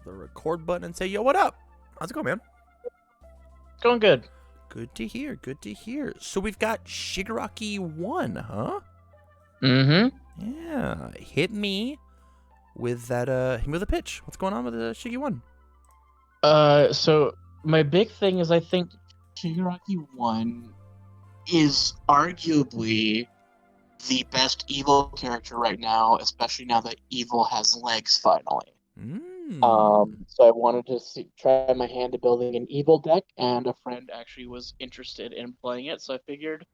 the record button and say, yo, what up? How's it going, man? Going good. Good to hear. Good to hear. So we've got Shigaraki 1, huh? Mm-hmm. Yeah. Hit me with that, hit me with a pitch. What's going on with the Shigi 1? So my big thing is I think Shigaraki 1 is arguably the best evil character right now, especially now that evil has legs finally. So I wanted to try my hand at building an evil deck, and a friend actually was interested in playing it, so I figured,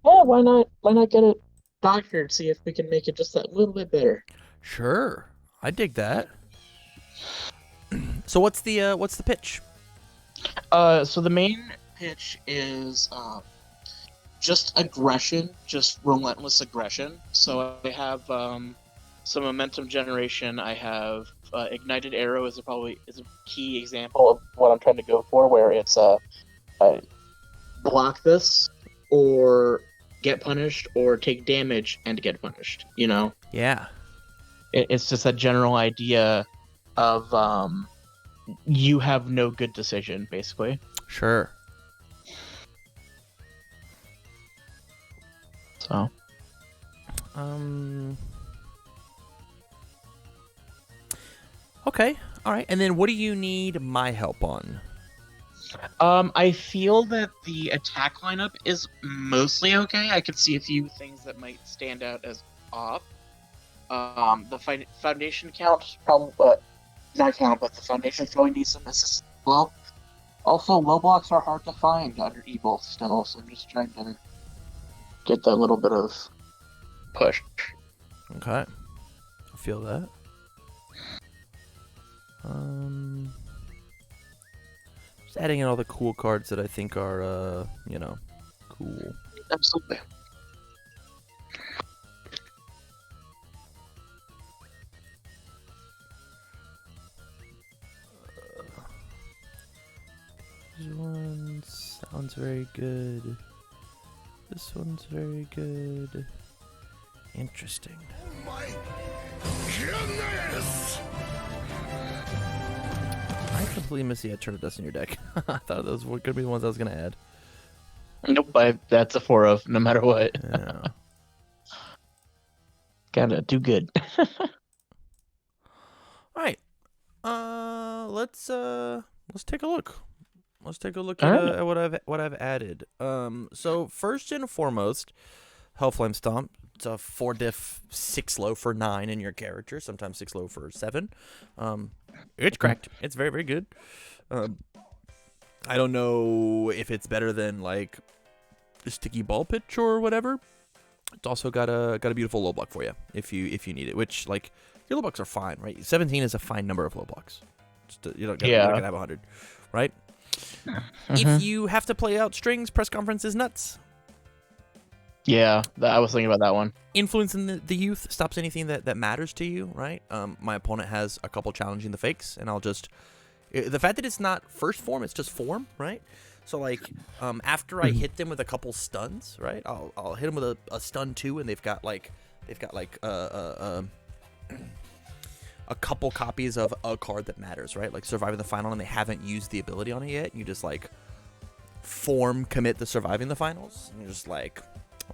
yeah, why not get it doctored, see if we can make it just that little bit better. Sure. I dig that. So what's the pitch? So the main pitch is just aggression, just relentless aggression. So I have some momentum generation. I have ignited arrow is a key example of what I'm trying to go for, where it's block this or get punished or take damage and get punished. You know? Yeah. It's just that general idea of you have no good decision, basically. Sure. So. Okay. All right. And then what do you need my help on? I feel that the attack lineup is mostly okay. I could see a few things that might stand out as off. The foundation count probably, not count, but the foundation probably needs some assistance as well. Also, low blocks are hard to find under evil still, so I'm just trying to get that little bit of push. Okay. I feel that. Just adding in all the cool cards that I think are, cool. Absolutely. This one sounds very good. This one's very good. Interesting. Oh my goodness! I completely missed the Turn of Dust in your deck. I thought those were going to be the ones I was going to add. Nope, that's a 4 of, no matter what. Yeah. Gotta do good. Alright. Let's take a look. Let's take a look at what I've added. So first and foremost, Hellflame Stomp. It's a 4-diff 6 low for 9 in your character, sometimes 6 low for 7. It's cracked. It's very, very good. I don't know if it's better than like Sticky Ball Pitch or whatever. It's also got a beautiful low block for you if you need it, which like your low blocks are fine, right? 17 is a fine number of low blocks. You're not gonna have 100, right? If you have to play out strings, press conference is nuts. Yeah, I was thinking about that one. Influencing the youth stops anything that matters to you, right? My opponent has a couple challenging the fakes, and I'll just... The fact that it's not first form, it's just form, right? So, like, after I hit them with a couple stuns, right? I'll hit them with a stun 2, and they've got a couple copies of a card that matters, right? Like surviving the final, and they haven't used the ability on it yet. You just, like, form commit to surviving the finals, and you're just like...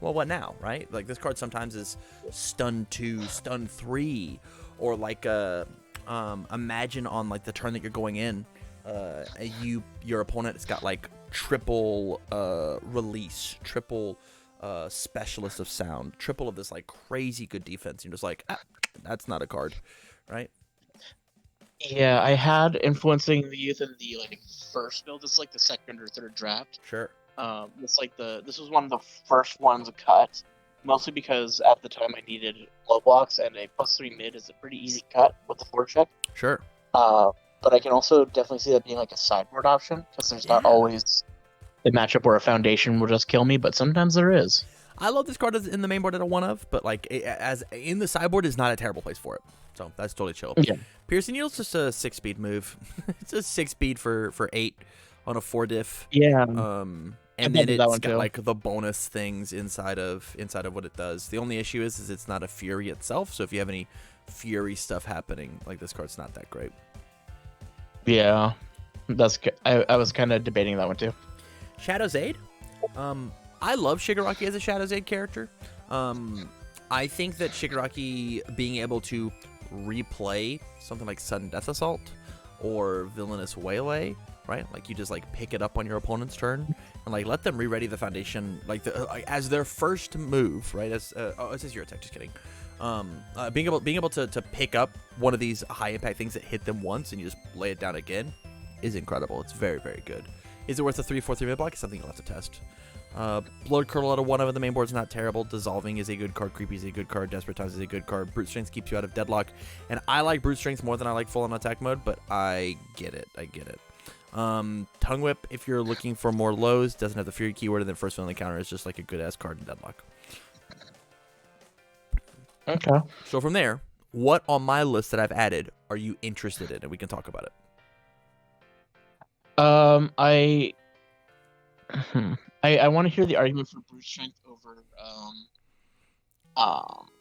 Well, what now, right? Like, this card sometimes is stun 2, stun 3, or like imagine on like the turn that you're going in, your opponent has got like triple release, triple specialist of sound, triple of this like crazy good defense. You're just like, that's not a card, right? Yeah, I had influencing the youth in the like first build. This is like the second or third draft. Sure. This was one of the first ones cut, mostly because at the time I needed low blocks, and a +3 mid is a pretty easy cut with the forecheck. Sure. But I can also definitely see that being like a sideboard option, because there's not always the matchup where a foundation will just kill me, but sometimes there is. I love this card in the main board at a 1 of, but like as in the sideboard is not a terrible place for it. So that's totally chill. Yeah. Piercing Needle's just a 6-speed move. It's a 6-speed for 8 on a 4-diff. Yeah. And then it's got like the bonus things inside of what it does. The only issue is it's not a Fury itself. So if you have any Fury stuff happening, like this card's not that great. Yeah, I was kind of debating that one too. Shadow's Aid. I love Shigaraki as a Shadow's Aid character. I think that Shigaraki being able to replay something like Sudden Death Assault or Villainous Waylay, right? Like you just like pick it up on your opponent's turn and like let them re-ready the foundation like as their first move, right? As it says your attack. Just kidding. Being able to pick up one of these high impact things that hit them once and you just lay it down again is incredible. It's very, very good. Is it worth a 3/4/3 mid block? It's something you'll have to test. Blood Curdle out of one of the main board's not terrible. Dissolving is a good card. Creepy is a good card. Desperate Times is a good card. Brute Strength keeps you out of Deadlock. And I like Brute Strength more than I like full on attack mode, but I get it. Tongue Whip, if you're looking for more lows, doesn't have the Fury keyword, and then first villain counter is just like a good ass card in Deadlock. Okay. So from there, what on my list that I've added are you interested in? And we can talk about it. I want to hear the argument for brute strength over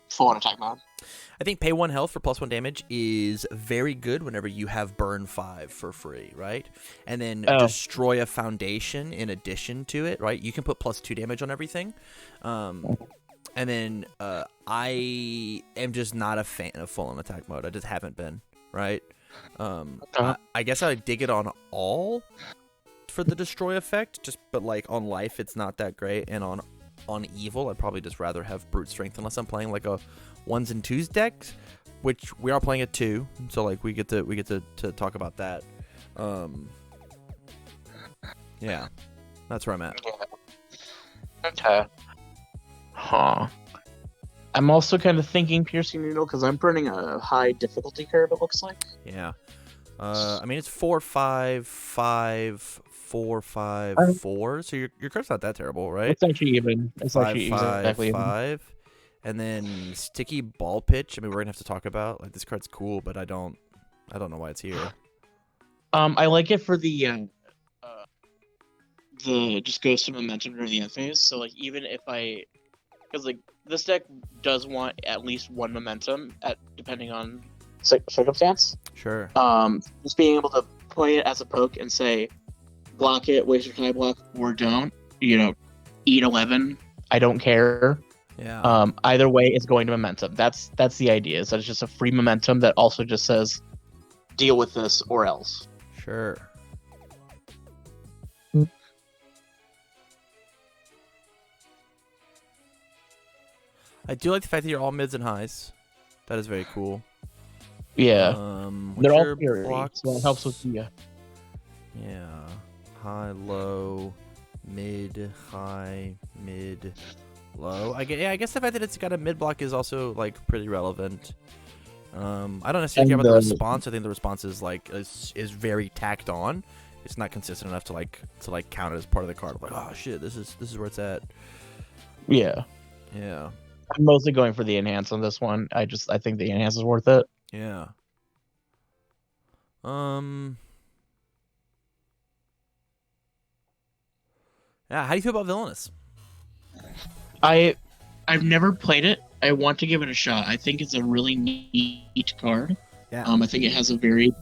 full on attack mode. I think pay 1 health for +1 damage is very good whenever you have burn 5 for free, right? And then destroy a foundation in addition to it, right? You can put +2 damage on everything. And then I am just not a fan of full on attack mode. I just haven't been, right? I guess I dig it on all for the destroy effect, but like on life it's not that great, and on evil I'd probably just rather have brute strength unless I'm playing like a 1s and 2s deck, which we are playing at 2, so like we get to talk about that. Yeah, that's where I'm at. Okay. Huh. I'm also kind of thinking Piercing Needle because I'm burning a high difficulty curve, it looks like. Yeah. I mean it's 4 5 5 4 5 4, so your curve's not that terrible, right? It's actually even. It's 5 actually 5 exactly 5 even. And then Sticky Ball Pitch. I mean, we're gonna have to talk about, like, this card's cool, but I don't know why it's here. I like it for the just goes to momentum during the end phase. So like even if because like this deck does want at least 1 momentum depending on circumstance. Sure. Just being able to play it as a poke and say, block it, waste your high block, or don't. Eat 11. I don't care. Yeah. Either way, it's going to momentum. That's the idea. So it's just a free momentum that also just says, deal with this or else. Sure. I do like the fact that you're all mids and highs. That is very cool. Yeah. They're all fury, blocks? so it helps with the. Yeah. High, low, mid, high, mid, low. I guess the fact that it's got a mid block is also like pretty relevant. I don't necessarily care about the response. I think the response is like is very tacked on. It's not consistent enough to count it as part of the card. Like, oh shit, this is where it's at. Yeah. Yeah. I'm mostly going for the enhance on this one. I think the enhance is worth it. Yeah. Yeah, how do you feel about Villainous? I've never played it. I want to give it a shot. I think it's a really neat card. Yeah. I think it has a very.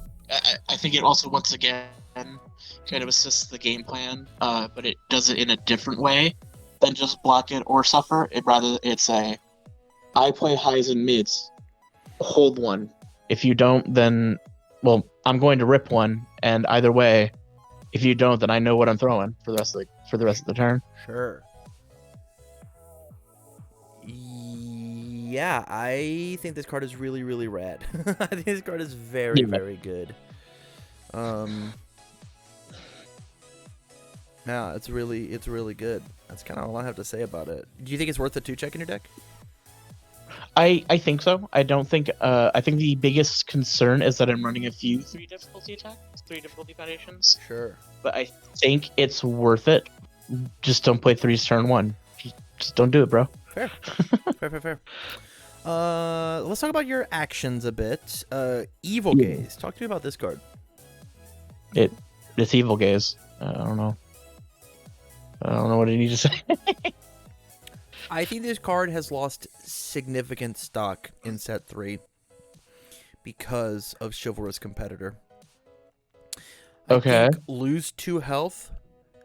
I think it also once again kind of assists the game plan, but it does it in a different way than just block it or suffer. It's I play highs and mids, hold one. If you don't, then I'm going to rip one, and either way, if you don't, then I know what I'm throwing for the rest of the turn. Sure. Yeah, I think this card is really, really rad. I think this card is very, very good. Yeah, it's really good. That's kind of all I have to say about it. Do you think it's worth a 2-check in your deck? I think so. I don't think. I think the biggest concern is that I'm running a few 3 difficulty attacks, 3 difficulty foundations. Sure. But I think it's worth it. Just don't play 3's turn 1. Just don't do it, bro. Fair. Fair. Let's talk about your actions a bit. Evil Gaze. Talk to me about this card. It's Evil Gaze. I don't know what I need to say. I think this card has lost significant stock in set 3 because of Chivalrous Competitor. I Okay. think lose 2 health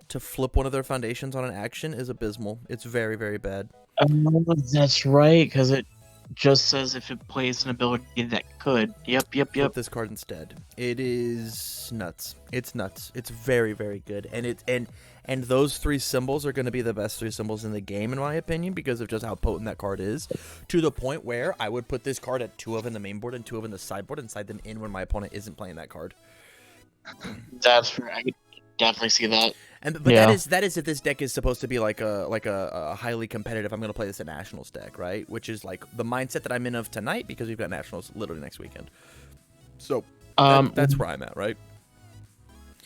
to flip one of their foundations on an action is abysmal. It's very, very bad. That's right, because it just says if it plays an ability that could. Yep. Flip this card instead. It is nuts. It's nuts. It's very, very good. And those 3 symbols are going to be the best 3 symbols in the game, in my opinion, because of just how potent that card is. To the point where I would put this card at 2 of in the main board and 2 of in the sideboard and side them in when my opponent isn't playing that card. That's fair. I could definitely see that. But that is if this deck is supposed to be like a highly competitive. I'm going to play this at Nationals deck, right? Which is like the mindset that I'm in of tonight because we've got Nationals literally next weekend. So that's where I'm at, right?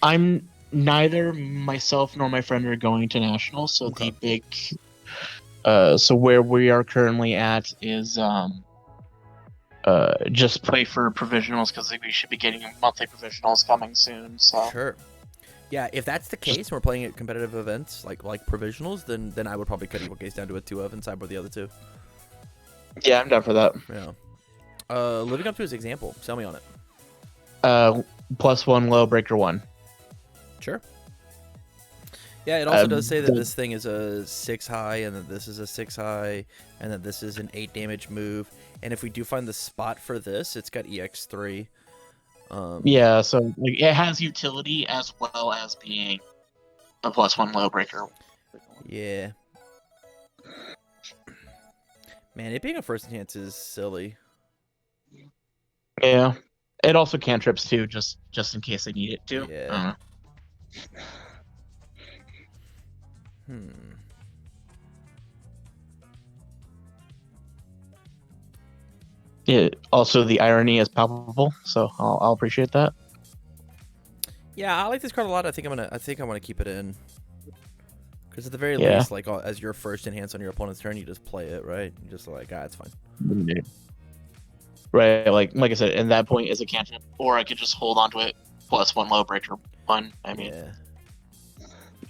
I'm neither myself nor my friend are going to Nationals, so Okay. the big so where we are currently at is just play for provisionals because we should be getting monthly provisionals coming soon. So Sure. Yeah, if that's the case, and we're playing at competitive events like provisionals, then I would probably cut Evil Case down to a 2 of and sideboard the other 2. yeah, I'm down for that. Yeah. Living up to his example. Sell me on it. +1 low breaker 1. Sure. Yeah, it also does say that this thing is a 6 high, and that this is a 6 high, and that this is an 8 damage move. And if we do find the spot for this, it's got EX3. Yeah, so like, it has utility as well as being a +1 low breaker. Yeah. Man, it being a first enhance is silly. Yeah, it also cantrips too, just in case I need it to. Yeah. Yeah. Also, the irony is palpable, so I'll appreciate that. Yeah, I like this card a lot. I think I'm gonna keep it in. Because at the very Yeah. least, like as your first enhance on your opponent's turn, you just play it, right? You just like, it's fine. Right, like I said, in that point is a cantrip, or I could just hold onto it +1 low breaker 1. I mean, Yeah.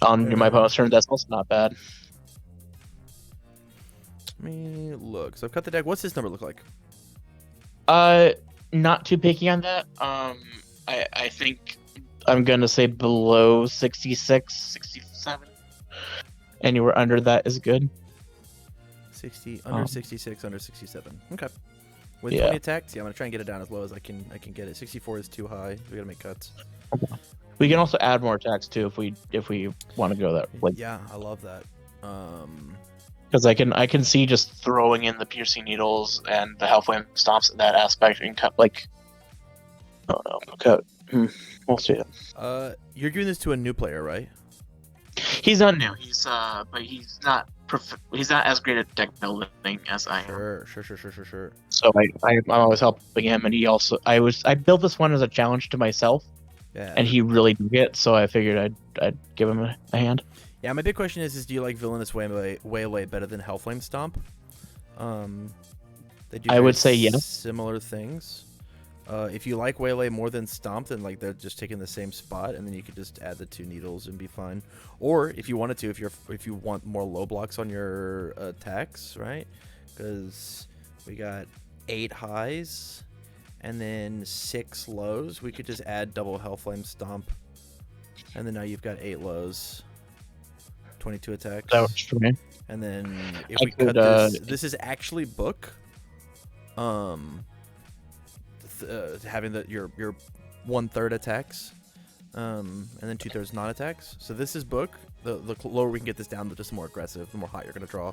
on my opponent's turn, that's also not bad. Let me look. So I've cut the deck. What's this number look like? Not too picky on that. I think I'm gonna say below 66, 67. Anywhere under that is good. 60 under 66, under 67. Okay. With Yeah. 20 attacks, yeah, I'm gonna try and get it down as low as I can get it. 64 is too high. We gotta make cuts. We can also add more attacks too if we want to go that like. Yeah, I love that. Because I can see just throwing in the piercing needles and the Hellflame stomps in that aspect and cut like. Oh no, cut. We'll see it. You're giving this to a new player, right? He's not new. But he's not as great at deck building as I am. Sure. So I'm always helping him, and I built this one as a challenge to myself, Yeah. and he really did it. So I figured I'd give him a hand. Yeah, my big question is do you like Villainous Waylay better than Hellflame Stomp? They do I would say yes. Similar things. If you like Waylay more than Stomp, then like they're just taking the same spot, and then you could just add the 2 needles and be fine. Or if you wanted to, if you want more low blocks on your attacks, right? Because we got 8 highs and then 6 lows. We could just add double Hellflame Stomp, and then now you've got 8 lows, 22 attacks. That works for me. And then if I we could, cut this is actually book. Having your 1/3 attacks, and then 2/3 non-attacks. So this is book. The lower we can get this down, the just more aggressive, the more hot you're gonna draw.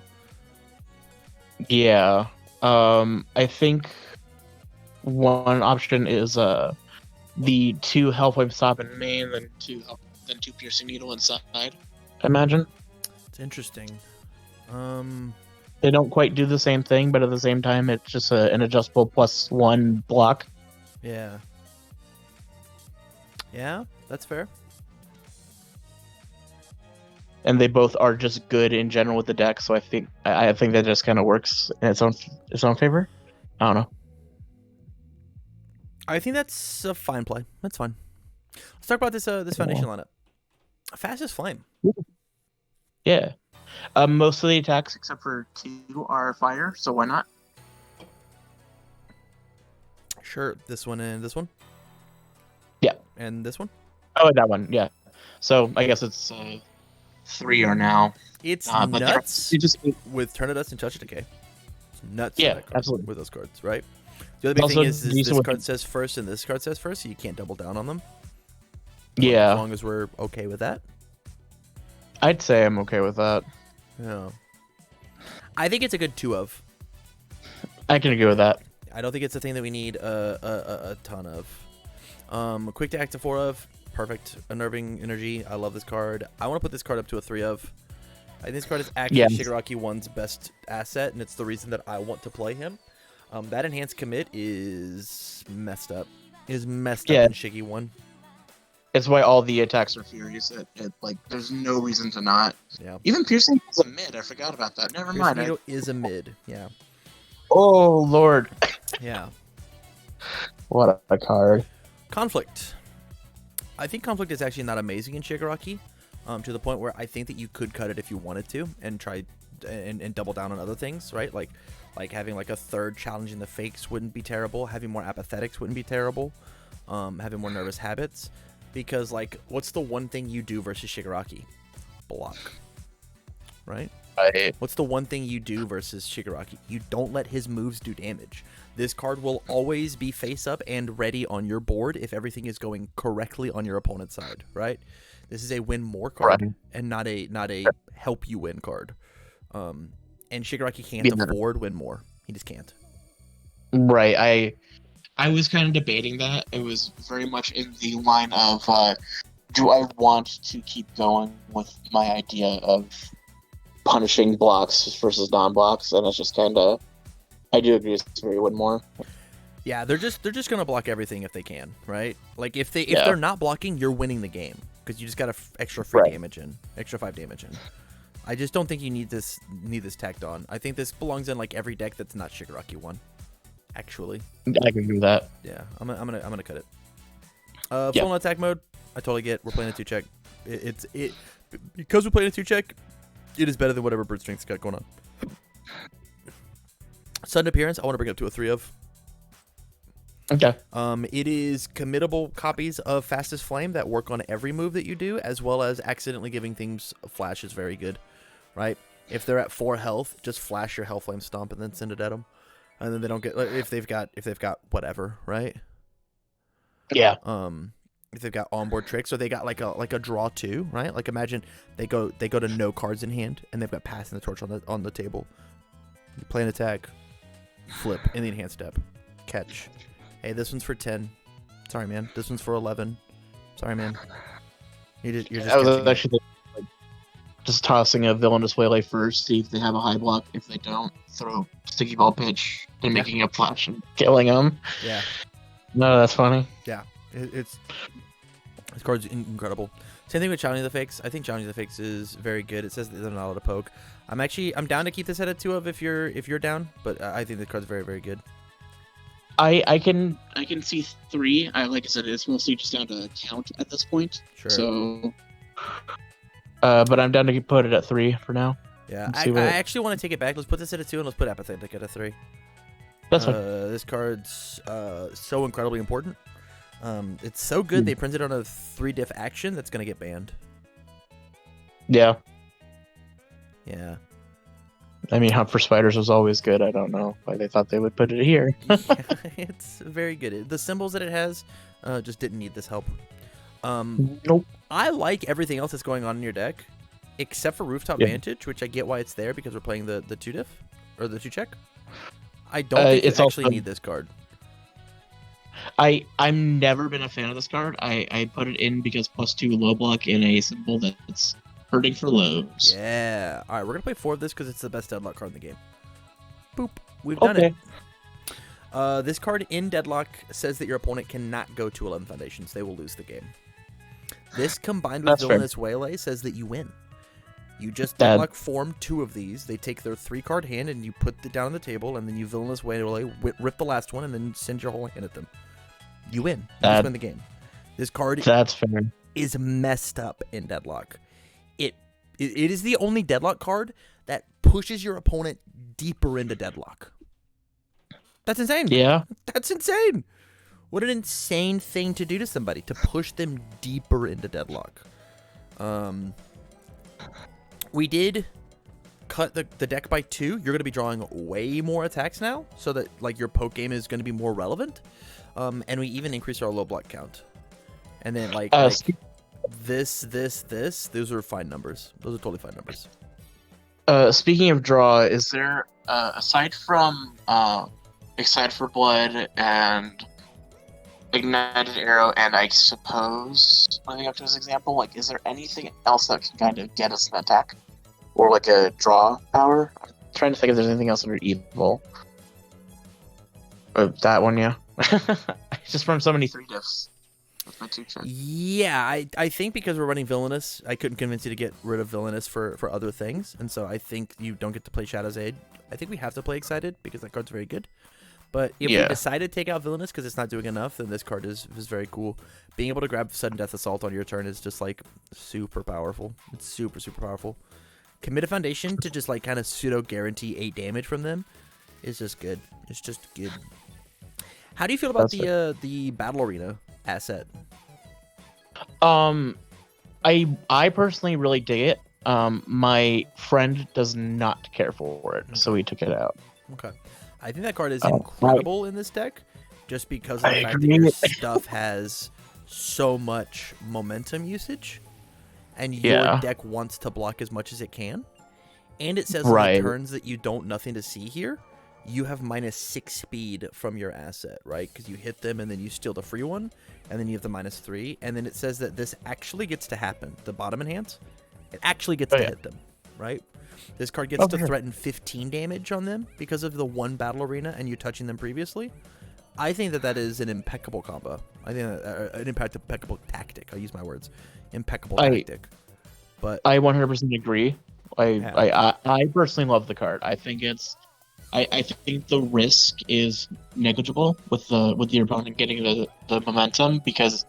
Yeah. I think one option is the 2 Hellflame Stop in main, then 2 piercing needle inside. I imagine. It's interesting. They don't quite do the same thing, but at the same time, it's just an adjustable +1 block. Yeah. Yeah, that's fair. And they both are just good in general with the deck, so I think that just kind of works in its own favor. I don't know. I think that's a fine play. That's fine. Let's talk about this foundation lineup. Fastest Flame. Yeah. Most of the attacks, except for 2, are fire, so why not? Sure. This one and this one? Yeah. And this one? Oh, that one. Yeah. So I guess it's 3 are now. It's But nuts you just with Turn to Dust and Touch of Decay. It's nuts for yeah, that card absolutely. with those cards, right? The other big Also thing is decent this with card says first and this card says first, so you can't double down on them. As yeah. long as we're okay with that. I'd say I'm okay with that. Yeah. I think it's a good 2 of. I can agree with that. I don't think it's a thing that we need a ton of. Quick to active 4 of. Perfect. Unnerving Energy. I love this card. I want to put this card up to a 3 of. I think this card is actually Shigaraki 1's best asset, and it's the reason that I want to play him. That enhanced commit is messed up. Is messed up in Shiggy 1. It's why all the attacks are Furies. Like, there's no reason to not. Yeah. Even Piercing is a mid. I forgot about that. Never mind. Piercing is a mid. Yeah. Oh, Lord. Yeah. What a card. Conflict. I think Conflict is actually not amazing in Shigaraki, to the point where I think that you could cut it if you wanted to and try and double down on other things, right? Like having like a third challenging the fakes wouldn't be terrible. Having more apathetics wouldn't be terrible. Having more nervous habits. Because, like, what's the one thing you do versus Shigaraki? Block. Right? What's the one thing you do versus Shigaraki? You don't let his moves do damage. This card will always be face up and ready on your board if everything is going correctly on your opponent's side, right? This is a win more card and not a help you win card. And Shigaraki can't afford win more. He just can't. Right. I was kind of debating that. It was very much in the line of, do I want to keep going with my idea of punishing blocks versus non-blocks? And it's just kind of, I do agree it's very win more. Yeah, they're just gonna block everything if they can, right? Like if they're not blocking, you're winning the game because you just got extra free damage in, extra 5 damage in. I just don't think you need this tacked on. I think this belongs in like every deck that's not Shigaraki 1. Actually, I can do that. Yeah, I'm gonna cut it. Full attack mode. I totally get. We're playing a 2-check. Because we're playing a 2-check. It is better than whatever Bird Strength's got going on. Sudden appearance. I want to bring up to a 3 of. Okay. It is committable copies of Fastest Flame that work on every move that you do, as well as accidentally giving things a flash is very good, right? If they're at 4 health, just flash your Hellflame Stomp and then send it at them. And then they don't get if they've got whatever, right? Yeah. If they've got onboard tricks or they got like a draw 2, right? Like imagine they go to no cards in hand and they've got passing the torch on the table. You play an attack, flip in the enhanced step, catch. Hey, this one's for 10. Sorry, man. This one's for 11. Sorry, man. You're just. I was actually just tossing a Villainous Waylay first, see if they have a high block. If they don't, throw Sticky Ball Pitch and making a flash and killing them. Yeah. No, that's funny. Yeah. This card's incredible. Same thing with Challenging the Fakes. I think Challenging the Fakes is very good. It says that they're not allowed to poke. I'm down to keep this at a 2 of if you're down, but I think the card's very, very good. I can see 3. Like I said, it's mostly just down to count at this point. Sure. So but I'm down to put it at 3 for now. Yeah, I actually want to take it back. Let's put this at a 2 and let's put Apathetic at a 3. That's fine. This card's so incredibly important. It's so good they printed on a 3-diff action that's going to get banned. Yeah. Yeah. I mean, Hunt for Spiders was always good. I don't know why they thought they would put it here. It's very good. The symbols that it has just didn't need this help. Nope. I like everything else that's going on in your deck, except for Rooftop Vantage, which I get why it's there because we're playing the 2-diff or the 2-check. I don't think you actually need this card. I'm never been a fan of this card. I put it in because +2 low block in a symbol that's hurting for lows. Yeah. All right, we're gonna play 4 of this because it's the best Deadlock card in the game. Boop. We've done it. This card in Deadlock says that your opponent cannot go to 11 Foundations. They will lose the game. This combined with Villainous Waylay says that you win. You just Deadlock form 2 of these. They take their 3-card hand and you put it down on the table, and then you Villainous Waylay, rip the last one, and then send your whole hand at them. You win. You just win the game. This card is messed up in Deadlock. It is the only Deadlock card that pushes your opponent deeper into Deadlock. That's insane. Yeah. That's insane. What an insane thing to do to somebody, to push them deeper into Deadlock. We did cut the deck by 2. You're going to be drawing way more attacks now, so that like your poke game is going to be more relevant. And we even increased our low block count. And then this, those are fine numbers. Those are totally fine numbers. Speaking of draw, is there aside from Excited for Blood and Ignited Arrow, and I suppose living up to his example, like, is there anything else that can kind of get us an attack or like a draw power? I'm trying to think if there's anything else under evil. That one, yeah. Just from so many 3 diffs. That's my 2 cents. Yeah, I think because we're running Villainous, I couldn't convince you to get rid of Villainous for other things, and so I think you don't get to play Shadow's Aid. I think we have to play Excited because that card's very good. But if we decide to take out Villainous because it's not doing enough, then this card is very cool. Being able to grab Sudden Death Assault on your turn is just like super powerful. It's super powerful. Commit a Foundation to just like kind of pseudo guarantee 8 damage from them is just good. It's just good. How do you feel about the Battle Arena asset? I personally really dig it. My friend does not care for it, so we took it out. Okay. I think that card is incredible in this deck, just because of the fact that your stuff has so much momentum usage, and your deck wants to block as much as it can. And it says on the turns that you don't nothing to see here, you have -6 speed from your asset, right? Because you hit them and then you steal the free one, and then you have the -3. And then it says that this actually gets to happen. The bottom enhance, it actually gets to hit them, right? This card gets to threaten 15 damage on them because of the 1 Battle Arena and you touching them previously. I think that is an impeccable combo. I think an impeccable tactic. I'll use my words. Impeccable tactic. But I 100% agree. I personally love the card. I think I think the risk is negligible with your opponent getting the momentum because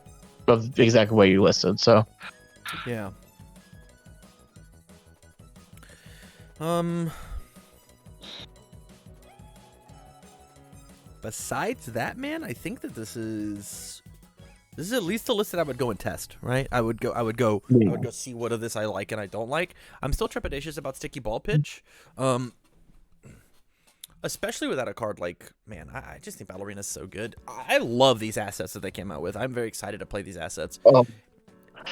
of exactly what you listed. So yeah. Besides that, man, I think that this is at least a list that I would go and test, right? I would go see what of this I like and I don't like. I'm still trepidatious about Sticky Ball Pitch. Especially without a card like, man, I just think Battle Arena is so good. I love these assets that they came out with. I'm very excited to play these assets.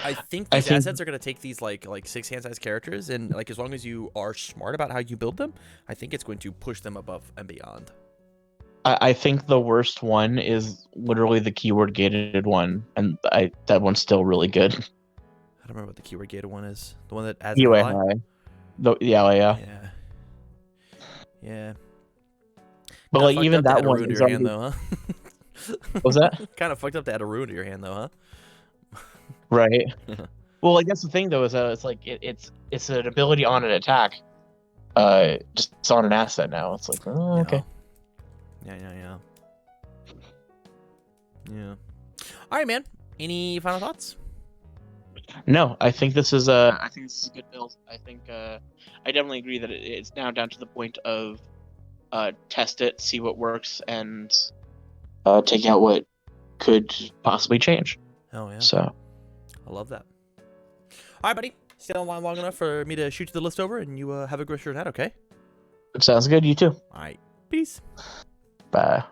I think these assets are going to take these like 6 hand size characters, and like as long as you are smart about how you build them, I think it's going to push them above and beyond. I think the worst one is literally the keyword gated one, and that one's still really good. I don't remember what the keyword gated one is. The one that adds UA ally? Yeah. But like even that one is your hand, though, huh? What was that? Kind of fucked up to add a rune to your hand, though, huh? Right. Well, like that's the thing though, is it's like it's an ability on an attack, just on an asset now. It's like, oh, okay. Yeah. All right, man. Any final thoughts? No, I think this is a good build. I think I definitely agree that it's now down to the point of test it, see what works, and take out what could possibly change. Oh yeah. So I love that. All right, buddy. Stay online long enough for me to shoot you the list over, and you have a great night, okay? Sounds good. You too. All right. Peace. Bye.